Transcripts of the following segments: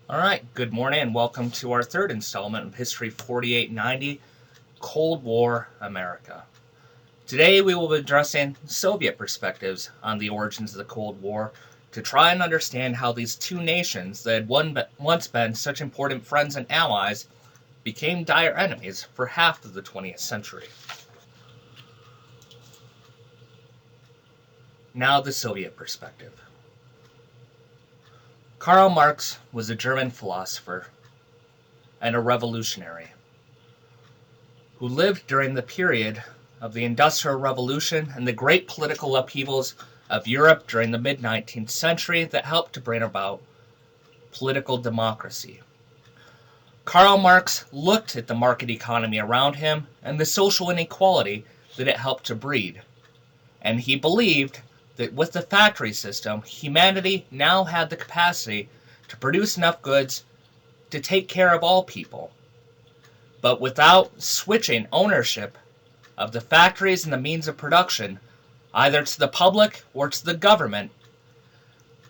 All right, good morning and welcome to our third installment of History 4890, Cold War America. Today we will be addressing Soviet perspectives on the origins of the Cold War to try and understand how these two nations that had once been such important friends and allies became dire enemies for half of the 20th century. Now the Soviet perspective. Karl Marx was a German philosopher and a revolutionary who lived during the period of the Industrial Revolution and the great political upheavals of Europe during the mid-19th century that helped to bring about political democracy. Karl Marx looked at the market economy around him and the social inequality that it helped to breed, and he believed that with the factory system, humanity now had the capacity to produce enough goods to take care of all people, but without switching ownership of the factories and the means of production, either to the public or to the government,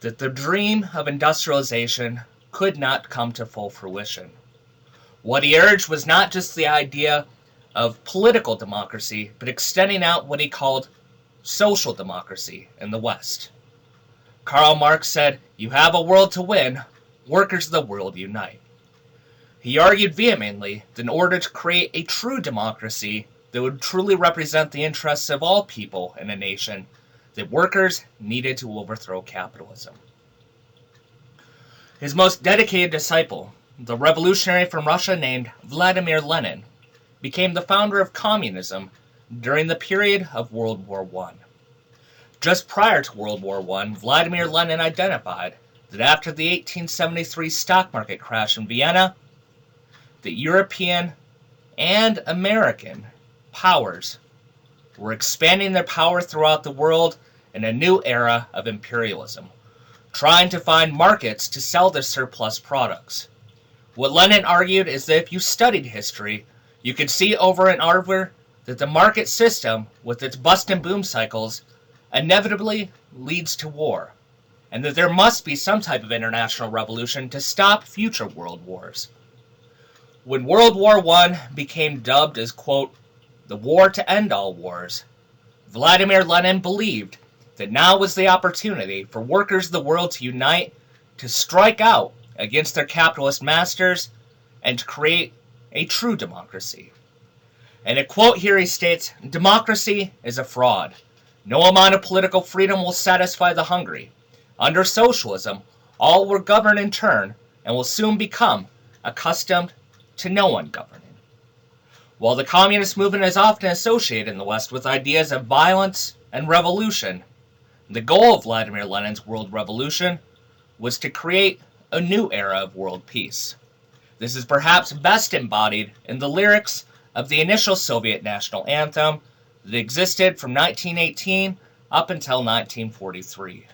that the dream of industrialization could not come to full fruition. What he urged was not just the idea of political democracy, but extending out what he called social democracy in the West. Karl Marx said, "You have a world to win, workers of the world unite." He argued vehemently that in order to create a true democracy that would truly represent the interests of all people in a nation, that workers needed to overthrow capitalism. His most dedicated disciple, the revolutionary from Russia named Vladimir Lenin, became the founder of communism during the period of World War I. Just prior to World War I, Vladimir Lenin identified that after the 1873 stock market crash in Vienna, the European and American powers were expanding their power throughout the world in a new era of imperialism, trying to find markets to sell their surplus products. What Lenin argued is that if you studied history, you could see over and over that the market system, with its bust and boom cycles, inevitably leads to war, and that there must be some type of international revolution to stop future world wars. When World War I became dubbed as, quote, the war to end all wars, Vladimir Lenin believed that now was the opportunity for workers of the world to unite, to strike out against their capitalist masters, and to create a true democracy. In a quote here he states, "Democracy is a fraud. No amount of political freedom will satisfy the hungry. Under socialism, all will govern in turn and will soon become accustomed to no one governing." While the communist movement is often associated in the West with ideas of violence and revolution, the goal of Vladimir Lenin's world revolution was to create a new era of world peace. This is perhaps best embodied in the lyrics of the initial Soviet national anthem that existed from 1918 up until 1943.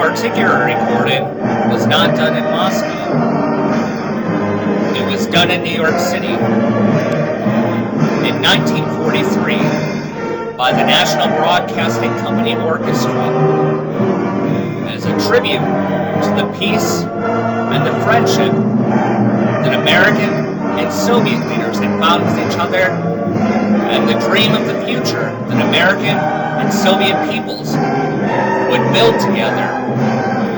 Particular recording was not done in Moscow. It was done in New York City in 1943 by the National Broadcasting Company Orchestra as a tribute to the peace and the friendship that American and Soviet leaders had found with each other, and the dream of the future that American and Soviet peoples would build together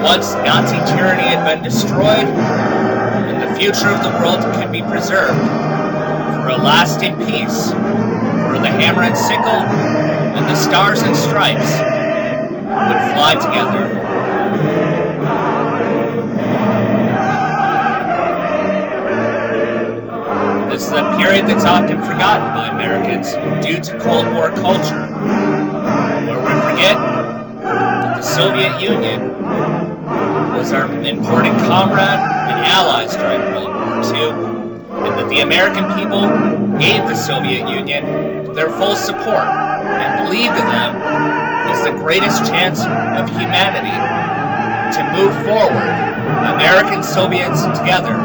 once Nazi tyranny had been destroyed and the future of the world could be preserved for a lasting peace where the hammer and sickle and the stars and stripes would fly together. This is a period that's often forgotten by Americans due to Cold War culture, where we forget that the Soviet Union was our important comrade and allies during World War II, and that the American people gave the Soviet Union their full support and believed in them as the greatest chance of humanity to move forward, American Soviets together,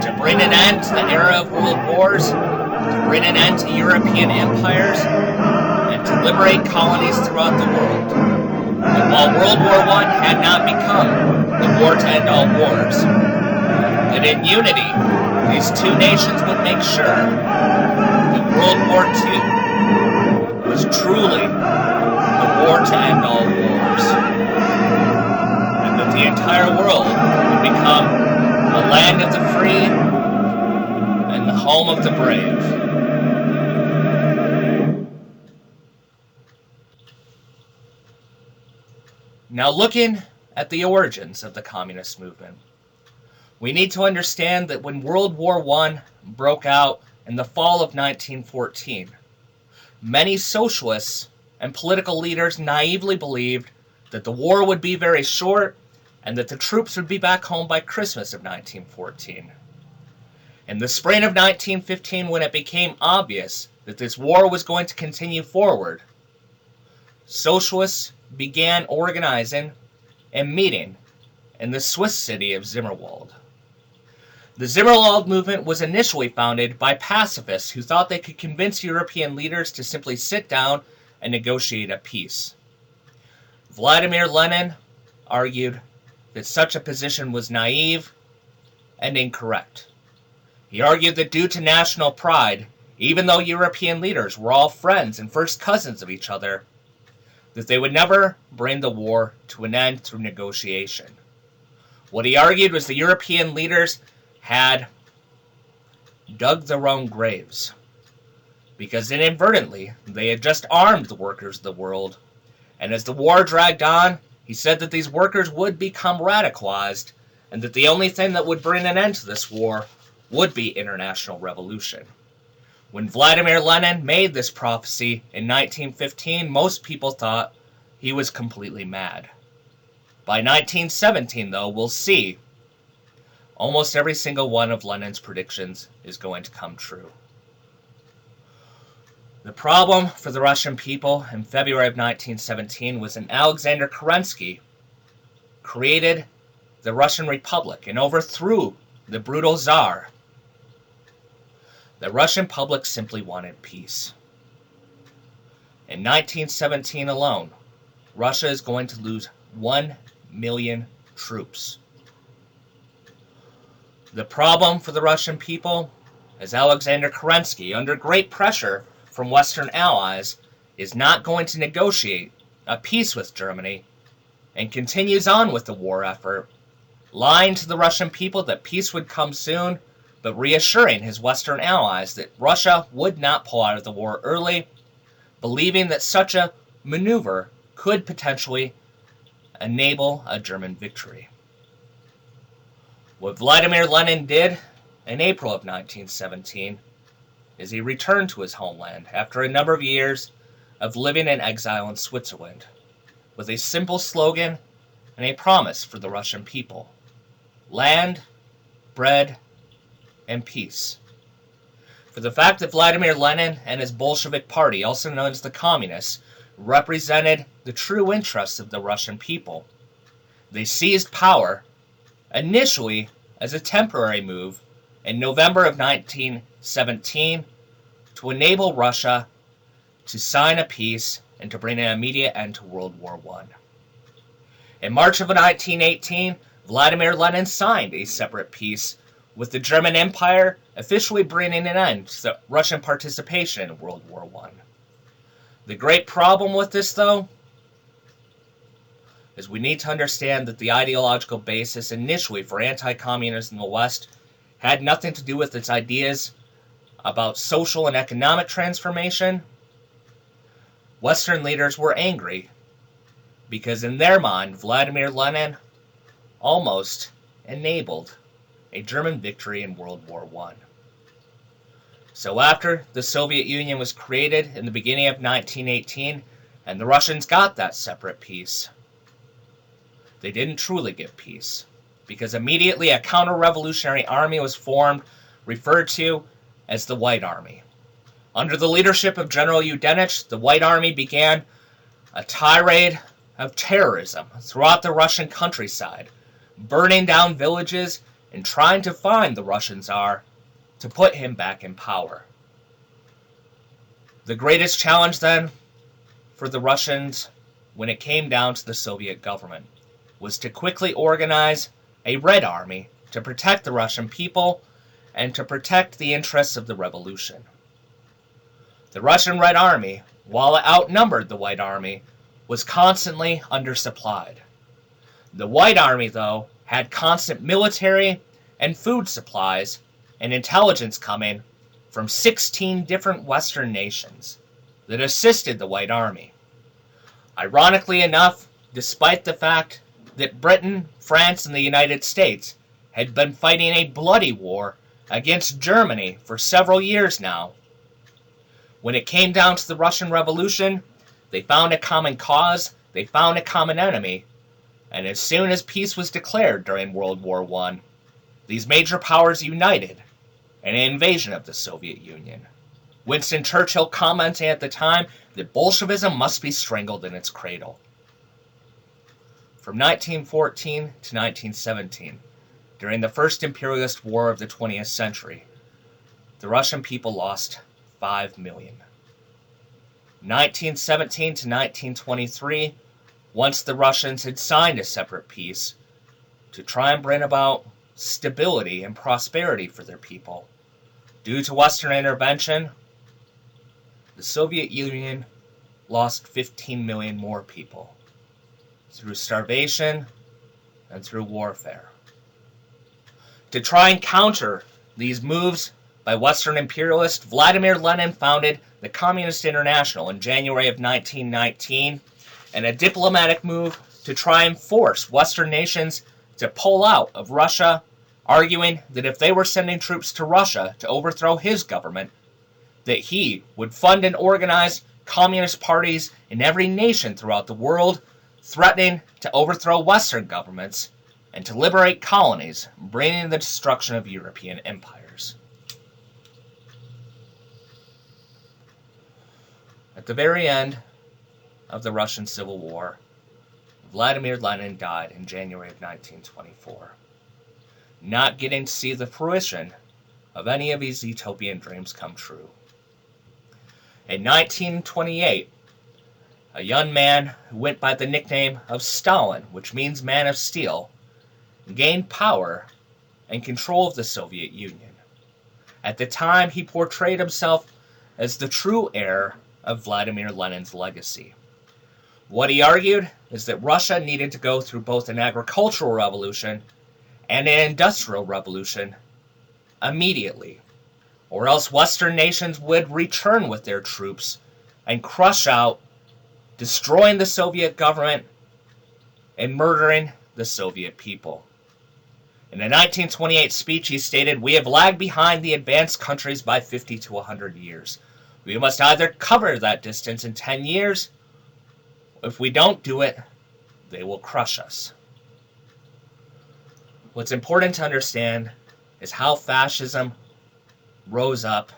to bring an end to the era of world wars, to bring an end to European empires, and to liberate colonies throughout the world. And while World War I had not become the war to end all wars, that in unity, these two nations would make sure that World War II was truly the war to end all wars, and that the entire world would become the land of the free and the home of the brave. Now, looking at the origins of the communist movement, we need to understand that when World War I broke out in the fall of 1914, many socialists and political leaders naively believed that the war would be very short and that the troops would be back home by Christmas of 1914. In the spring of 1915, when it became obvious that this war was going to continue forward, socialists began organizing and meeting in the Swiss city of Zimmerwald. The Zimmerwald movement was initially founded by pacifists who thought they could convince European leaders to simply sit down and negotiate a peace. Vladimir Lenin argued that such a position was naive and incorrect. He argued that due to national pride, even though European leaders were all friends and first cousins of each other, that they would never bring the war to an end through negotiation. What he argued was the European leaders had dug their own graves, because inadvertently they had just armed the workers of the world, and as the war dragged on, he said that these workers would become radicalized, and that the only thing that would bring an end to this war would be international revolution. When Vladimir Lenin made this prophecy in 1915, most people thought he was completely mad. By 1917, though, we'll see, almost every single one of Lenin's predictions is going to come true. The problem for the Russian people in February of 1917 was when Alexander Kerensky created the Russian Republic and overthrew the brutal Tsar. The Russian public simply wanted peace. In 1917 alone, Russia is going to lose 1 million troops. The problem for the Russian people is Alexander Kerensky, under great pressure from Western allies, is not going to negotiate a peace with Germany and continues on with the war effort, lying to the Russian people that peace would come soon, but reassuring his Western allies that Russia would not pull out of the war early, believing that such a maneuver could potentially enable a German victory. What Vladimir Lenin did in April of 1917 is he returned to his homeland after a number of years of living in exile in Switzerland with a simple slogan and a promise for the Russian people: land, bread, and peace. For the fact that Vladimir Lenin and his Bolshevik party, also known as the Communists, represented the true interests of the Russian people. They seized power, initially as a temporary move, in November of 1917 to enable Russia to sign a peace and to bring an immediate end to World War I. In March of 1918, Vladimir Lenin signed a separate peace with the German Empire, officially bringing an end to Russian participation in World War I. The great problem with this, though, is we need to understand that the ideological basis initially for anti-communism in the West had nothing to do with its ideas about social and economic transformation. Western leaders were angry because in their mind, Vladimir Lenin almost enabled a German victory in World War I. So after the Soviet Union was created in the beginning of 1918, and the Russians got that separate peace, they didn't truly get peace, because immediately a counter-revolutionary army was formed, referred to as the White Army. Under the leadership of General Yudenich, the White Army began a tirade of terrorism throughout the Russian countryside, burning down villages and trying to find the Russian Tsar to put him back in power. The greatest challenge then for the Russians, when it came down to the Soviet government, was to quickly organize a Red Army to protect the Russian people and to protect the interests of the revolution. The Russian Red Army, while it outnumbered the White Army, was constantly undersupplied. The White Army, though, had constant military and food supplies and intelligence coming from 16 different Western nations that assisted the White Army. Ironically enough, despite the fact that Britain, France, and the United States had been fighting a bloody war against Germany for several years now, when it came down to the Russian Revolution, they found a common cause, they found a common enemy, and as soon as peace was declared during World War I, these major powers united in an invasion of the Soviet Union. Winston Churchill commenting at the time that Bolshevism must be strangled in its cradle. From 1914 to 1917, during the First Imperialist War of the 20th century, the Russian people lost 5 million. 1917 to 1923, once the Russians had signed a separate peace to try and bring about stability and prosperity for their people, due to Western intervention, the Soviet Union lost 15 million more people through starvation and through warfare. To try and counter these moves by Western imperialists, Vladimir Lenin founded the Communist International in January of 1919, in a diplomatic move to try and force Western nations to pull out of Russia, arguing that if they were sending troops to Russia to overthrow his government, that he would fund and organize communist parties in every nation throughout the world, threatening to overthrow Western governments and to liberate colonies, bringing the destruction of European empires. At the very end of the Russian Civil War, Vladimir Lenin died in January of 1924, not getting to see the fruition of any of his utopian dreams come true. In 1928, a young man who went by the nickname of Stalin, which means man of steel, gained power and control of the Soviet Union. At the time, he portrayed himself as the true heir of Vladimir Lenin's legacy. What he argued is that Russia needed to go through both an agricultural revolution and an industrial revolution immediately, or else Western nations would return with their troops and crush out, destroying the Soviet government and murdering the Soviet people. In a 1928 speech, he stated, "We have lagged behind the advanced countries by 50 to 100 years. We must either cover that distance in 10 years. If we don't do it, they will crush us." What's important to understand is how fascism rose up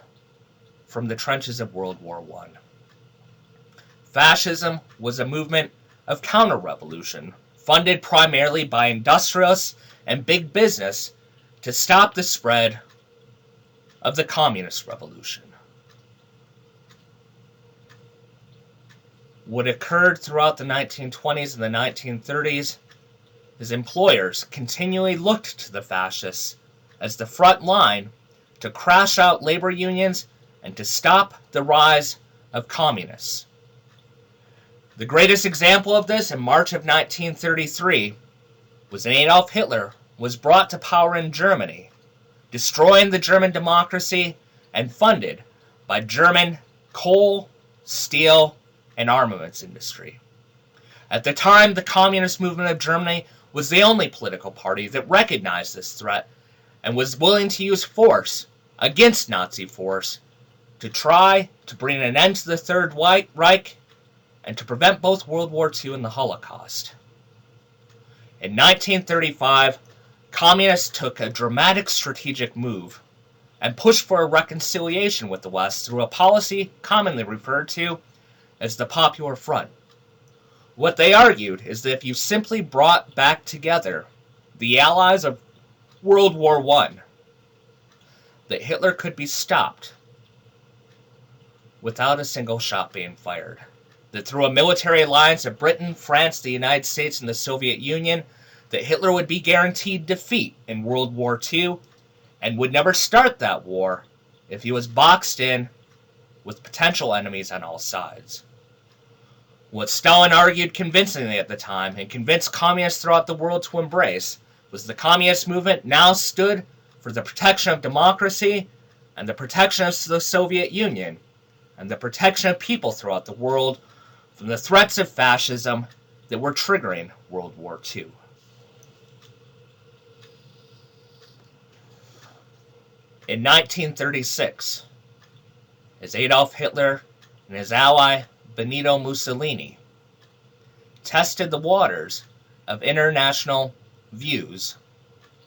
from the trenches of World War I. Fascism was a movement of counter-revolution, funded primarily by industrialists and big business to stop the spread of the communist revolution. What occurred throughout the 1920s and the 1930s is employers continually looked to the fascists as the front line to crash out labor unions and to stop the rise of communists. The greatest example of this in March of 1933 was when Adolf Hitler was brought to power in Germany, destroying the German democracy and funded by German coal, steel, and armaments industry. At the time, the Communist movement of Germany was the only political party that recognized this threat and was willing to use force against Nazi force to try to bring an end to the Third Reich and to prevent both World War II and the Holocaust. In 1935, communists took a dramatic strategic move and pushed for a reconciliation with the West through a policy commonly referred to as the Popular Front. What they argued is that if you simply brought back together the allies of World War I, that Hitler could be stopped without a single shot being fired. That through a military alliance of Britain, France, the United States, and the Soviet Union, that Hitler would be guaranteed defeat in World War II and would never start that war if he was boxed in with potential enemies on all sides. What Stalin argued convincingly at the time and convinced communists throughout the world to embrace was the communist movement now stood for the protection of democracy and the protection of the Soviet Union and the protection of people throughout the world from the threats of fascism that were triggering World War II. In 1936, as Adolf Hitler and his ally Benito Mussolini tested the waters of international views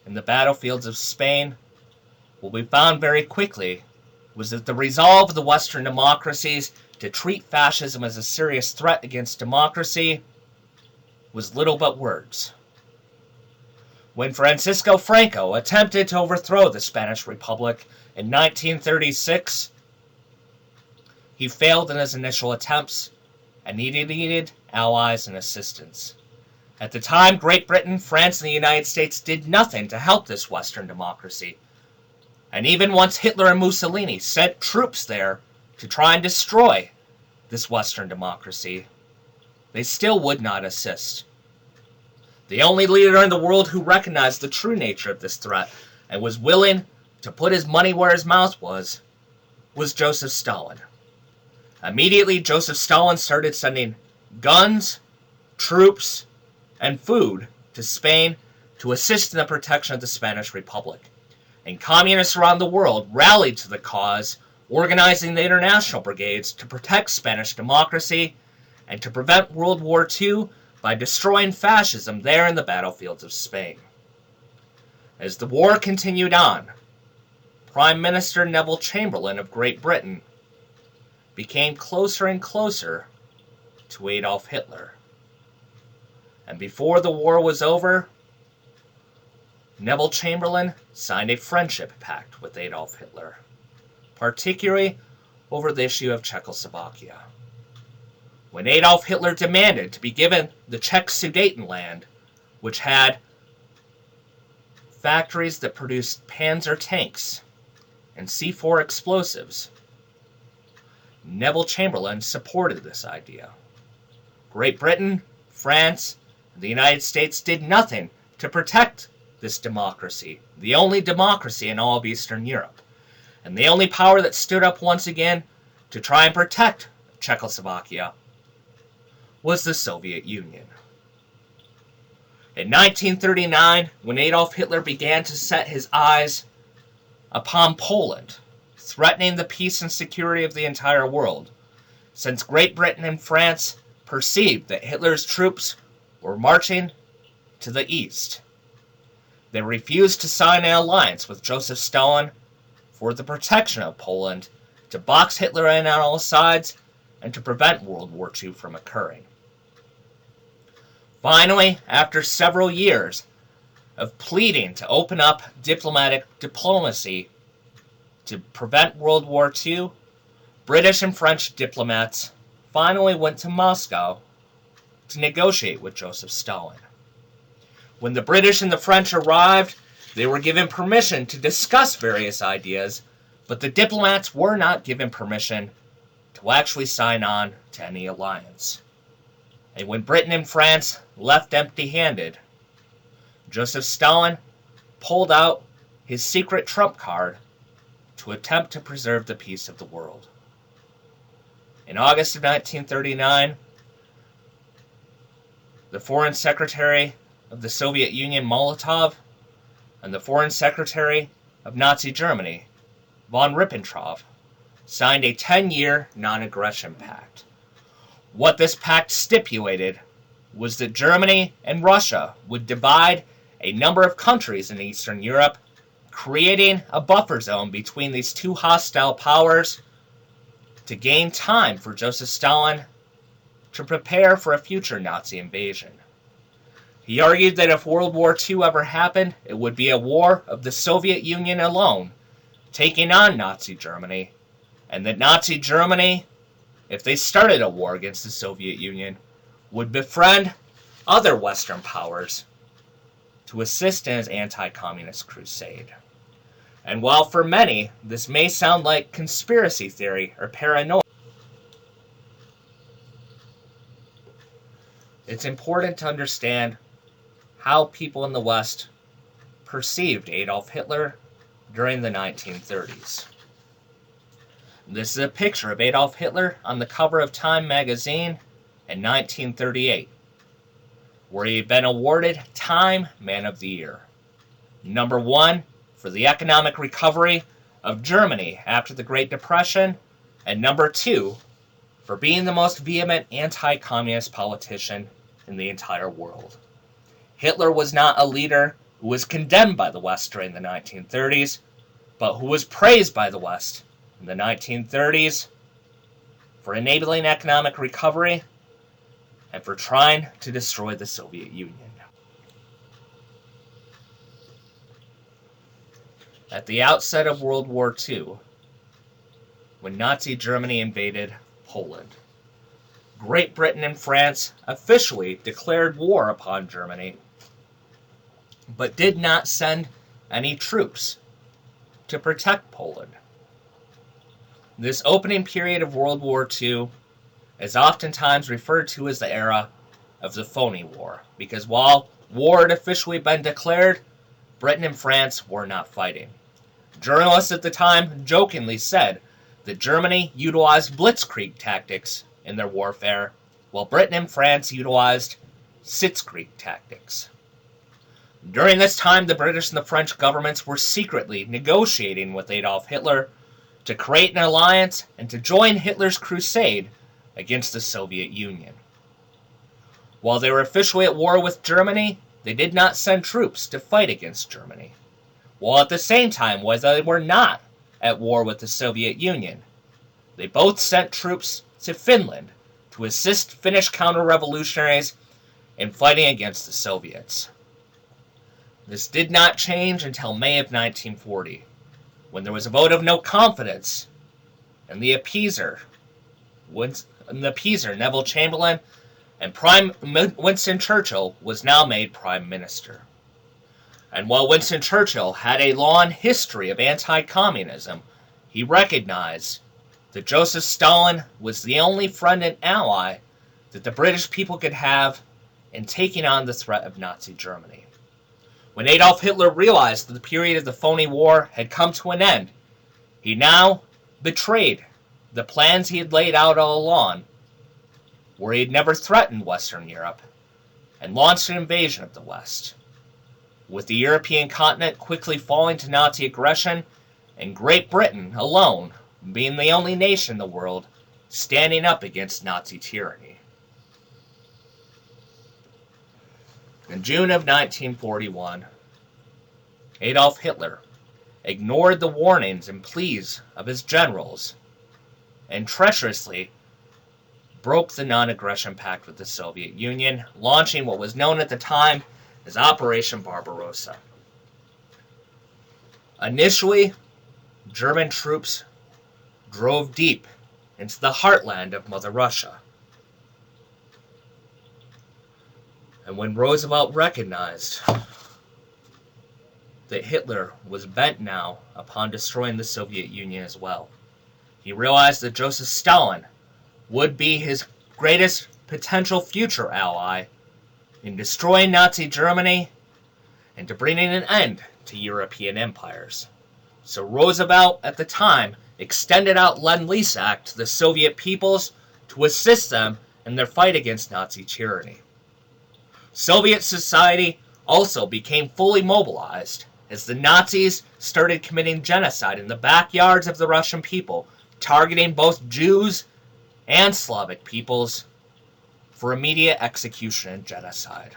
in the battlefields of Spain, what we found very quickly was that the resolve of the Western democracies to treat fascism as a serious threat against democracy was little but words. When Francisco Franco attempted to overthrow the Spanish Republic in 1936, he failed in his initial attempts and he needed allies and assistance. At the time, Great Britain, France, and the United States did nothing to help this Western democracy. And even once Hitler and Mussolini sent troops there to try and destroy this Western democracy, they still would not assist. The only leader in the world who recognized the true nature of this threat and was willing to put his money where his mouth was Joseph Stalin. Immediately, Joseph Stalin started sending guns, troops, and food to Spain to assist in the protection of the Spanish Republic. And communists around the world rallied to the cause, organizing the international brigades to protect Spanish democracy and to prevent World War II by destroying fascism there in the battlefields of Spain. As the war continued on, Prime Minister Neville Chamberlain of Great Britain became closer and closer to Adolf Hitler. And before the war was over, Neville Chamberlain signed a friendship pact with Adolf Hitler, particularly over the issue of Czechoslovakia. When Adolf Hitler demanded to be given the Czech Sudetenland, which had factories that produced Panzer tanks and C4 explosives, Neville Chamberlain supported this idea. Great Britain, France, and the United States did nothing to protect this democracy, the only democracy in all of Eastern Europe, and the only power that stood up once again to try and protect Czechoslovakia was the Soviet Union. In 1939, when Adolf Hitler began to set his eyes upon Poland, threatening the peace and security of the entire world, since Great Britain and France perceived that Hitler's troops were marching to the east, they refused to sign an alliance with Joseph Stalin for the protection of Poland, to box Hitler in on all sides, and to prevent World War II from occurring. Finally, after several years of pleading to open up diplomatic diplomacy to prevent World War II, British and French diplomats finally went to Moscow to negotiate with Joseph Stalin. When the British and the French arrived, they were given permission to discuss various ideas, but the diplomats were not given permission to actually sign on to any alliance. And when Britain and France left empty-handed, Joseph Stalin pulled out his secret trump card to attempt to preserve the peace of the world. In August of 1939, the Foreign Secretary of the Soviet Union, Molotov, and the Foreign Secretary of Nazi Germany, von Ribbentrop, signed a 10-year non-aggression pact. What this pact stipulated was that Germany and Russia would divide a number of countries in Eastern Europe, creating a buffer zone between these two hostile powers to gain time for Joseph Stalin to prepare for a future Nazi invasion. He argued that if World War II ever happened, it would be a war of the Soviet Union alone, taking on Nazi Germany, and that Nazi Germany, if they started a war against the Soviet Union, would befriend other Western powers to assist in his anti-communist crusade. And while for many this may sound like conspiracy theory or paranoia, it's important to understand how people in the West perceived Adolf Hitler during the 1930s. This is a picture of Adolf Hitler on the cover of Time magazine in 1938, where he had been awarded Time Man of the Year. Number 1 for the economic recovery of Germany after the Great Depression, and number 2 for being the most vehement anti-communist politician in the entire world. Hitler was not a leader who was condemned by the West during the 1930s, but who was praised by the West in the 1930s for enabling economic recovery and for trying to destroy the Soviet Union. At the outset of World War II, when Nazi Germany invaded Poland, Great Britain and France officially declared war upon Germany, but did not send any troops to protect Poland. This opening period of World War II is oftentimes referred to as the era of the phony war, because while war had officially been declared, Britain and France were not fighting. Journalists at the time jokingly said that Germany utilized blitzkrieg tactics in their warfare, while Britain and France utilized sitzkrieg tactics. During this time, the British and the French governments were secretly negotiating with Adolf Hitler to create an alliance and to join Hitler's crusade against the Soviet Union. While they were officially at war with Germany, they did not send troops to fight against Germany. While at the same time, while they were not at war with the Soviet Union, they both sent troops to Finland to assist Finnish counter-revolutionaries in fighting against the Soviets. This did not change until May of 1940, when there was a vote of no confidence, and the appeaser, Neville Chamberlain, and Winston Churchill was now made Prime Minister. And while Winston Churchill had a long history of anti-communism, he recognized that Joseph Stalin was the only friend and ally that the British people could have in taking on the threat of Nazi Germany. When Adolf Hitler realized that the period of the phony war had come to an end, he now betrayed the plans he had laid out all along, where he had never threatened Western Europe, and launched an invasion of the West, with the European continent quickly falling to Nazi aggression, and Great Britain alone being the only nation in the world standing up against Nazi tyranny. In June of 1941, Adolf Hitler ignored the warnings and pleas of his generals and treacherously broke the non-aggression pact with the Soviet Union, launching what was known at the time as Operation Barbarossa. Initially, German troops drove deep into the heartland of Mother Russia. And when Roosevelt recognized that Hitler was bent now upon destroying the Soviet Union as well, he realized that Joseph Stalin would be his greatest potential future ally in destroying Nazi Germany and to bringing an end to European empires. So Roosevelt, at the time, extended out Lend-Lease Act to the Soviet peoples to assist them in their fight against Nazi tyranny. Soviet society also became fully mobilized as the Nazis started committing genocide in the backyards of the Russian people, targeting both Jews and Slavic peoples for immediate execution and genocide.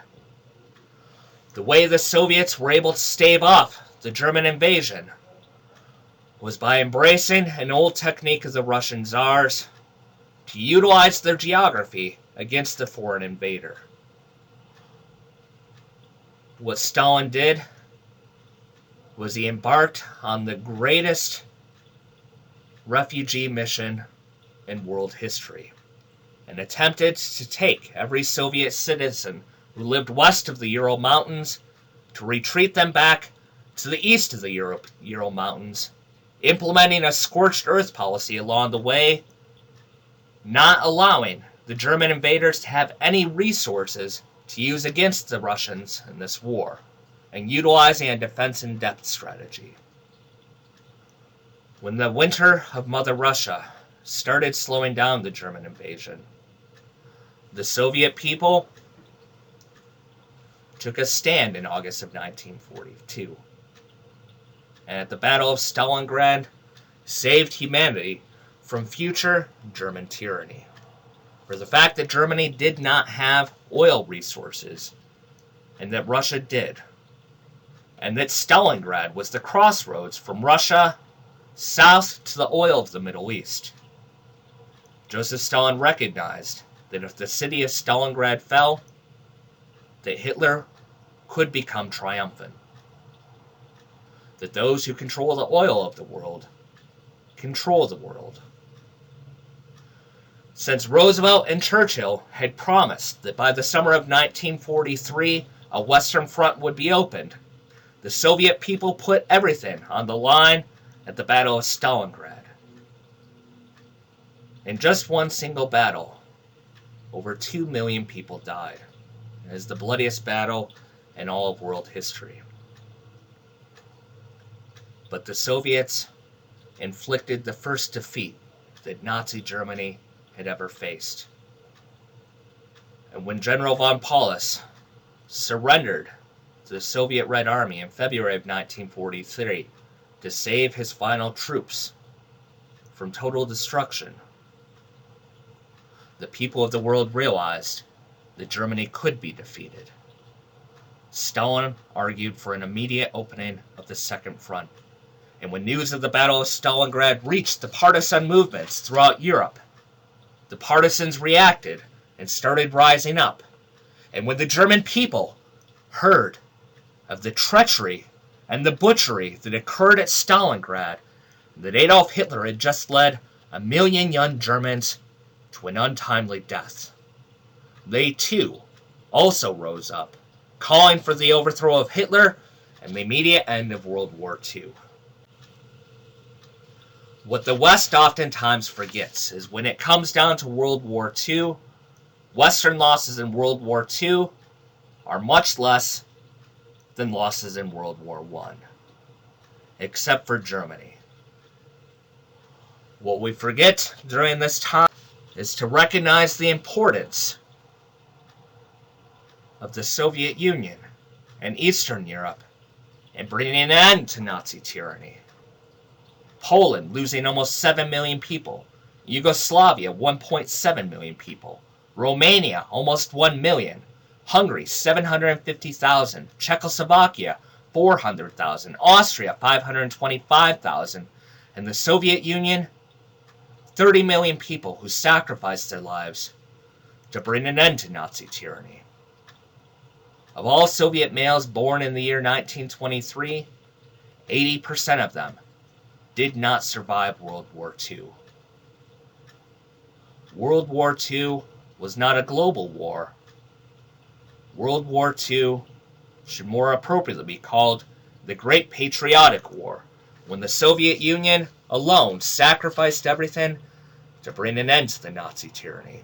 The way the Soviets were able to stave off the German invasion was by embracing an old technique of the Russian Tsars to utilize their geography against the foreign invader. What Stalin did was he embarked on the greatest refugee mission in world history and attempted to take every Soviet citizen who lived west of the Ural Mountains to retreat them back to the east of the Ural Mountains, implementing a scorched earth policy along the way, not allowing the German invaders to have any resources to use against the Russians in this war, and utilizing a defense-in-depth strategy. When the winter of Mother Russia started slowing down the German invasion, the Soviet people took a stand in August of 1942, and at the Battle of Stalingrad saved humanity from future German tyranny. For the fact that Germany did not have oil resources, and that Russia did, and that Stalingrad was the crossroads from Russia south to the oil of the Middle East. Joseph Stalin recognized that if the city of Stalingrad fell, that Hitler could become triumphant. That those who control the oil of the world control the world. Since Roosevelt and Churchill had promised that by the summer of 1943 a Western Front would be opened, the Soviet people put everything on the line at the Battle of Stalingrad. In just one single battle, over 2 million people died. It is the bloodiest battle in all of world history. But the Soviets inflicted the first defeat that Nazi Germany had ever faced. And when General von Paulus surrendered to the Soviet Red Army in February of 1943 to save his final troops from total destruction, the people of the world realized that Germany could be defeated. Stalin argued for an immediate opening of the Second Front, and when news of the Battle of Stalingrad reached the partisan movements throughout Europe, the partisans reacted and started rising up. And when the German people heard of the treachery and the butchery that occurred at Stalingrad, that Adolf Hitler had just led 1 million young Germans to an untimely death, they too also rose up, calling for the overthrow of Hitler and the immediate end of World War II. What the West oftentimes forgets is when it comes down to World War II, Western losses in World War II are much less than losses in World War I, except for Germany. What we forget during this time is to recognize the importance of the Soviet Union and Eastern Europe in bringing an end to Nazi tyranny. Poland losing almost 7 million people, Yugoslavia 1.7 million people, Romania almost 1 million, Hungary 750,000, Czechoslovakia 400,000, Austria 525,000, and the Soviet Union 30 million people who sacrificed their lives to bring an end to Nazi tyranny. Of all Soviet males born in the year 1923, 80% of them did not survive World War II. World War II was not a global war. World War II should more appropriately be called the Great Patriotic War, when the Soviet Union alone sacrificed everything to bring an end to the Nazi tyranny.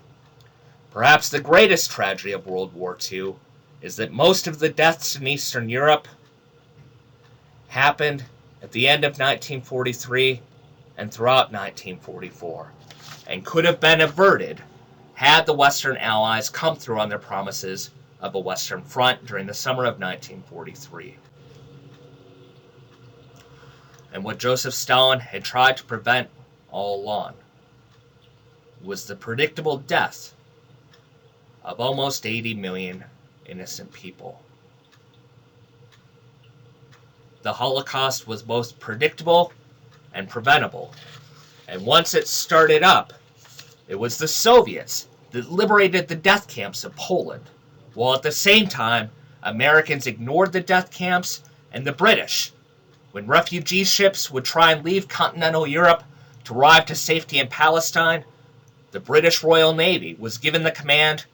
Perhaps the greatest tragedy of World War II is that most of the deaths in Eastern Europe happened at the end of 1943 and throughout 1944, and could have been averted had the Western Allies come through on their promises of a Western Front during the summer of 1943. And what Joseph Stalin had tried to prevent all along was the predictable death of almost 80 million innocent people. The Holocaust was both predictable and preventable, and once it started up, it was the Soviets that liberated the death camps of Poland, while at the same time, Americans ignored the death camps, and the British, when refugee ships would try and leave continental Europe to arrive to safety in Palestine, the British Royal Navy was given the command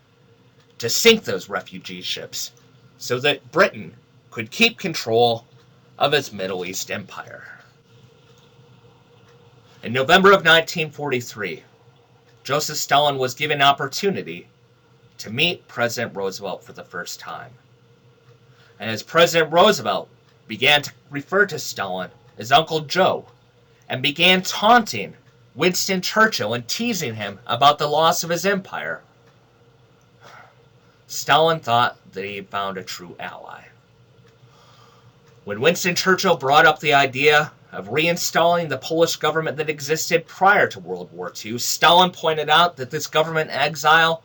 to sink those refugee ships so that Britain could keep control of its Middle East empire. In November of 1943, Joseph Stalin was given an opportunity to meet President Roosevelt for the first time. And as President Roosevelt began to refer to Stalin as Uncle Joe and began taunting Winston Churchill and teasing him about the loss of his empire, Stalin thought that he had found a true ally. When Winston Churchill brought up the idea of reinstalling the Polish government that existed prior to World War II, Stalin pointed out that this government in exile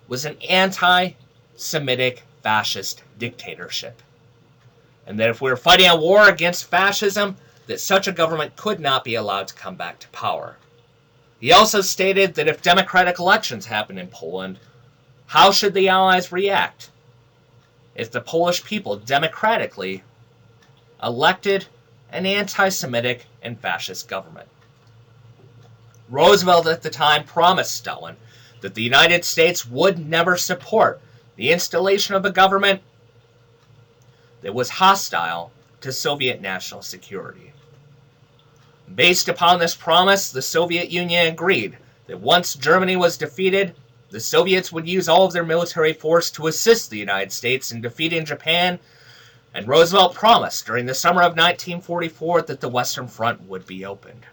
was an anti-Semitic fascist dictatorship, and that if we were fighting a war against fascism, that such a government could not be allowed to come back to power. He also stated that if democratic elections happened in Poland, how should the Allies react if the Polish people democratically elected an anti-Semitic and fascist government? Roosevelt at the time promised Stalin that the United States would never support the installation of a government that was hostile to Soviet national security. Based upon this promise, the Soviet Union agreed that once Germany was defeated, the Soviets would use all of their military force to assist the United States in defeating Japan, and Roosevelt promised during the summer of 1944 that the Western Front would be opened.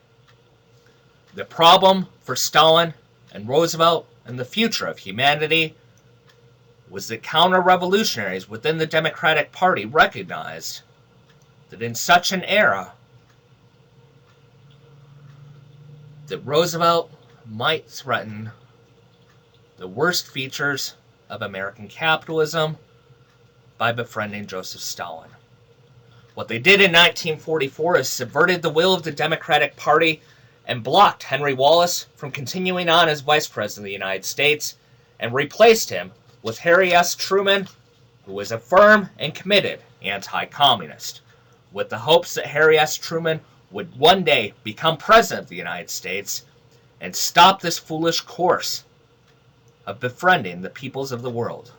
The problem for Stalin and Roosevelt and the future of humanity was that counter-revolutionaries within the Democratic Party recognized that in such an era, that Roosevelt might threaten the worst features of American capitalism by befriending Joseph Stalin. What they did in 1944 is subverted the will of the Democratic Party and blocked Henry Wallace from continuing on as Vice President of the United States and replaced him with Harry S. Truman, who was a firm and committed anti-communist, with the hopes that Harry S. Truman would one day become President of the United States and stop this foolish course of befriending the peoples of the world.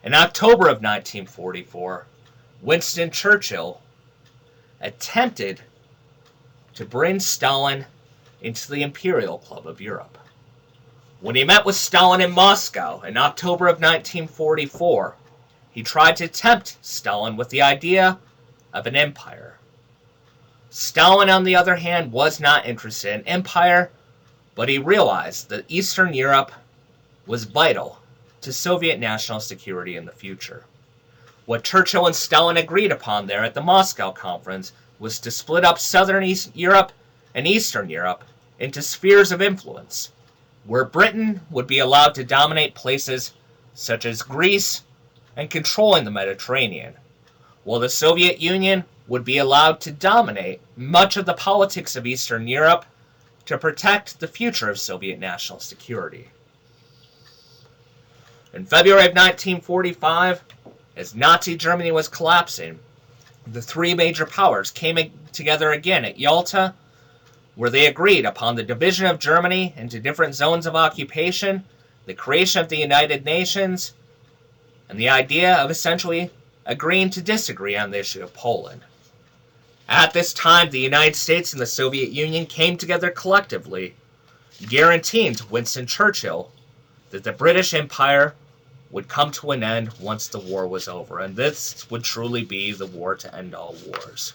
In October of 1944, Winston Churchill attempted to bring Stalin into the Imperial Club of Europe. When he met with Stalin in Moscow in October of 1944, he tried to tempt Stalin with the idea of an empire. Stalin, on the other hand, was not interested in empire, but he realized that Eastern Europe was vital to Soviet national security in the future. What Churchill and Stalin agreed upon there at the Moscow Conference was to split up Southern Europe and Eastern Europe into spheres of influence, where Britain would be allowed to dominate places such as Greece and controlling the Mediterranean, while the Soviet Union would be allowed to dominate much of the politics of Eastern Europe to protect the future of Soviet national security. In February of 1945, as Nazi Germany was collapsing, the three major powers came together again at Yalta, where they agreed upon the division of Germany into different zones of occupation, the creation of the United Nations, and the idea of essentially agreeing to disagree on the issue of Poland. At this time, the United States and the Soviet Union came together collectively, guaranteeing to Winston Churchill that the British Empire would come to an end once the war was over, and this would truly be the war to end all wars.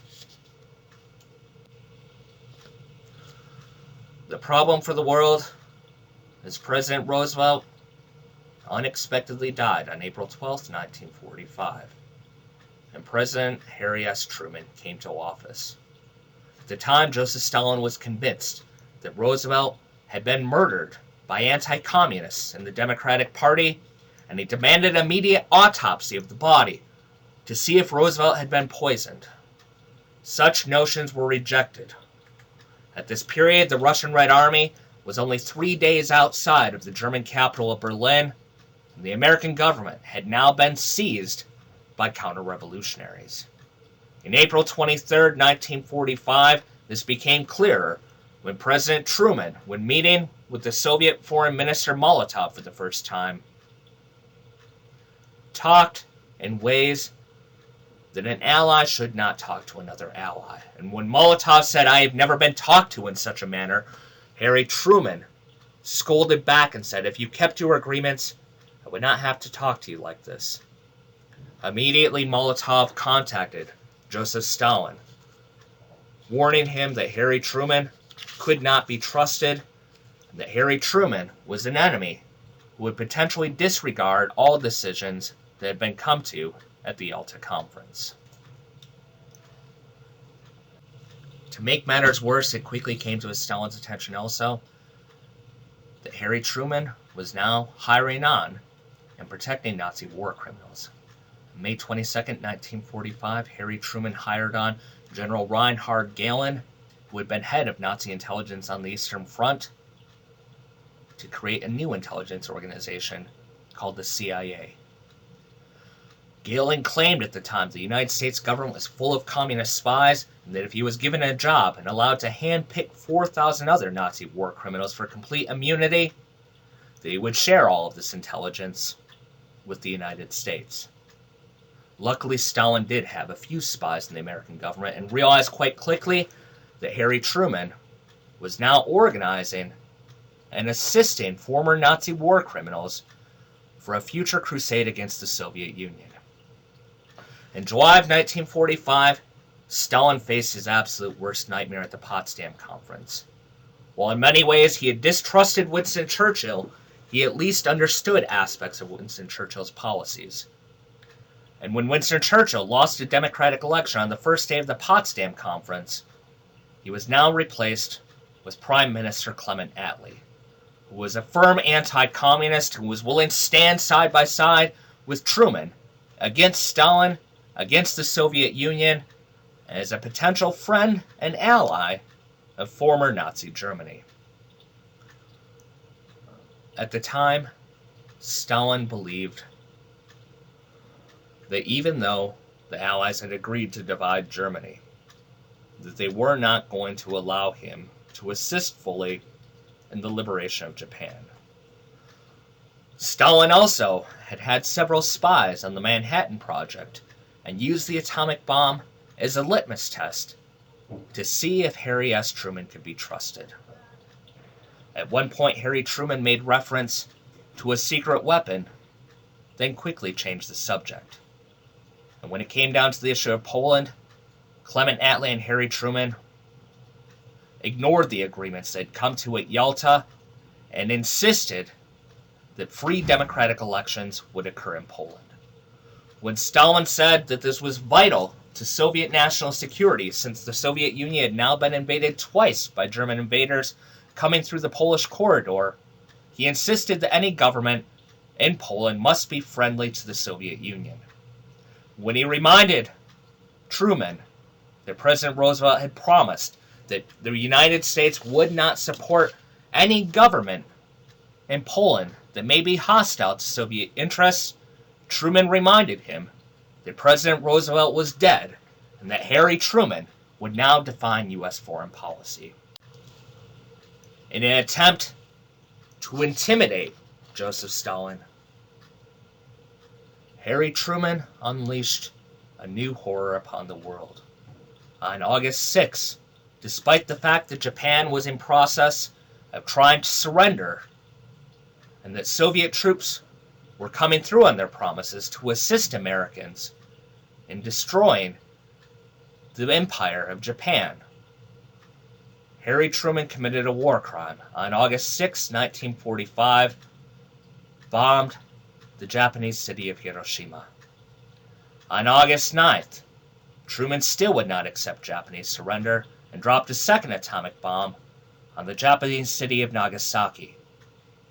The problem for the world is President Roosevelt unexpectedly died on April 12, 1945, and President Harry S. Truman came to office. At the time, Joseph Stalin was convinced that Roosevelt had been murdered by anti-communists in the Democratic Party and he demanded an immediate autopsy of the body to see if Roosevelt had been poisoned. Such notions were rejected. At this period, the Russian Red Army was only 3 days outside of the German capital of Berlin, and the American government had now been seized by counter-revolutionaries. On April 23, 1945, this became clearer when President Truman, when meeting with the Soviet Foreign Minister Molotov for the first time, talked in ways that an ally should not talk to another ally. And when Molotov said, "I have never been talked to in such a manner," Harry Truman scolded back and said, "If you kept your agreements, I would not have to talk to you like this." Immediately, Molotov contacted Joseph Stalin, warning him that Harry Truman could not be trusted, and that Harry Truman was an enemy who would potentially disregard all decisions that had been come to at the Yalta Conference. To make matters worse, it quickly came to Stalin's attention also that Harry Truman was now hiring on and protecting Nazi war criminals. On May 22, 1945, Harry Truman hired on General Reinhard Gehlen, who had been head of Nazi intelligence on the Eastern Front, to create a new intelligence organization called the CIA. Gehlen claimed at the time the United States government was full of communist spies, and that if he was given a job and allowed to handpick 4,000 other Nazi war criminals for complete immunity, that he would share all of this intelligence with the United States. Luckily, Stalin did have a few spies in the American government and realized quite quickly that Harry Truman was now organizing and assisting former Nazi war criminals for a future crusade against the Soviet Union. In July of 1945, Stalin faced his absolute worst nightmare at the Potsdam Conference. While in many ways he had distrusted Winston Churchill, he at least understood aspects of Winston Churchill's policies. And when Winston Churchill lost a Democratic election on the first day of the Potsdam Conference, he was now replaced with Prime Minister Clement Attlee, who was a firm anti-communist who was willing to stand side by side with Truman against Stalin, against the Soviet Union, and as a potential friend and ally of former Nazi Germany. At the time, Stalin believed that even though the Allies had agreed to divide Germany, that they were not going to allow him to assist fully in the liberation of Japan. Stalin also had had several spies on the Manhattan Project and used the atomic bomb as a litmus test to see if Harry S. Truman could be trusted. At one point, Harry Truman made reference to a secret weapon, then quickly changed the subject. And when it came down to the issue of Poland, Clement Attlee and Harry Truman ignored the agreements they'd come to at Yalta and insisted that free democratic elections would occur in Poland. When Stalin said that this was vital to Soviet national security, since the Soviet Union had now been invaded twice by German invaders coming through the Polish corridor, he insisted that any government in Poland must be friendly to the Soviet Union. When he reminded Truman that President Roosevelt had promised that the United States would not support any government in Poland that may be hostile to Soviet interests, Truman reminded him that President Roosevelt was dead and that Harry Truman would now define U.S. foreign policy. In an attempt to intimidate Joseph Stalin, Harry Truman unleashed a new horror upon the world. On August 6, despite the fact that Japan was in process of trying to surrender and that Soviet troops were coming through on their promises to assist Americans in destroying the empire of Japan, Harry Truman committed a war crime. On August 6, 1945, bombed the Japanese city of Hiroshima. On August 9th, Truman still would not accept Japanese surrender and dropped a second atomic bomb on the Japanese city of Nagasaki,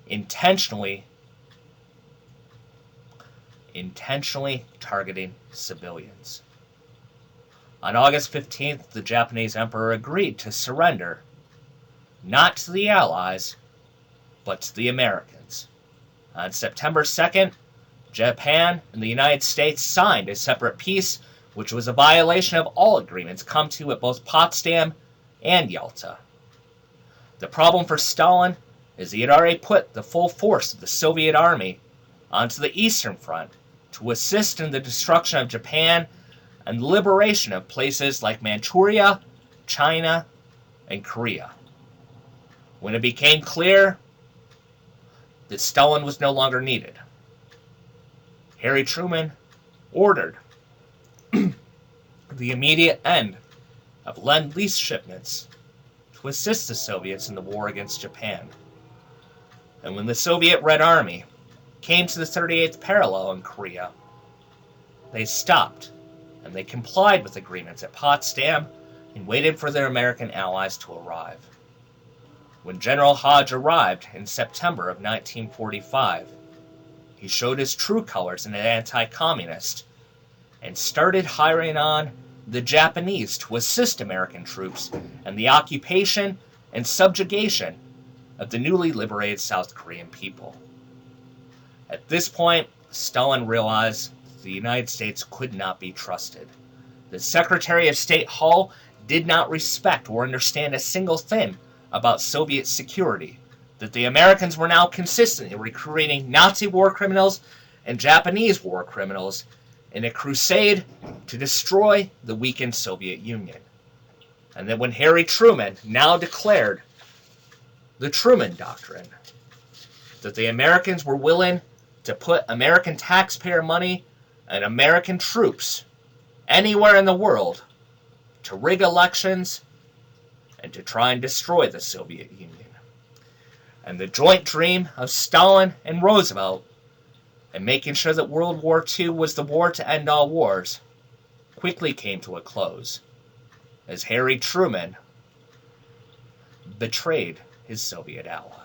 intentionally intentionally targeting civilians. On August 15th, the Japanese emperor agreed to surrender, not to the Allies, but to the Americans. On September 2nd, Japan and the United States signed a separate peace, which was a violation of all agreements come to at both Potsdam and Yalta. The problem for Stalin is he had already put the full force of the Soviet army onto the Eastern Front to assist in the destruction of Japan and the liberation of places like Manchuria, China, and Korea. When it became clear that Stalin was no longer needed, Harry Truman ordered the immediate end of Lend-Lease shipments to assist the Soviets in the war against Japan. And when the Soviet Red Army came to the 38th parallel in Korea, they stopped and they complied with agreements at Potsdam and waited for their American allies to arrive. When General Hodge arrived in September of 1945, he showed his true colors as an anti-communist and started hiring on the Japanese to assist American troops in the occupation and subjugation of the newly liberated South Korean people. At this point, Stalin realized that the United States could not be trusted. The Secretary of State Hull did not respect or understand a single thing about Soviet security, that the Americans were now consistently recruiting Nazi war criminals and Japanese war criminals in a crusade to destroy the weakened Soviet Union. And that when Harry Truman now declared the Truman Doctrine, that the Americans were willing to put American taxpayer money and American troops anywhere in the world to rig elections and to try and destroy the Soviet Union. And the joint dream of Stalin and Roosevelt and making sure that World War II was the war to end all wars quickly came to a close as Harry Truman betrayed his Soviet allies.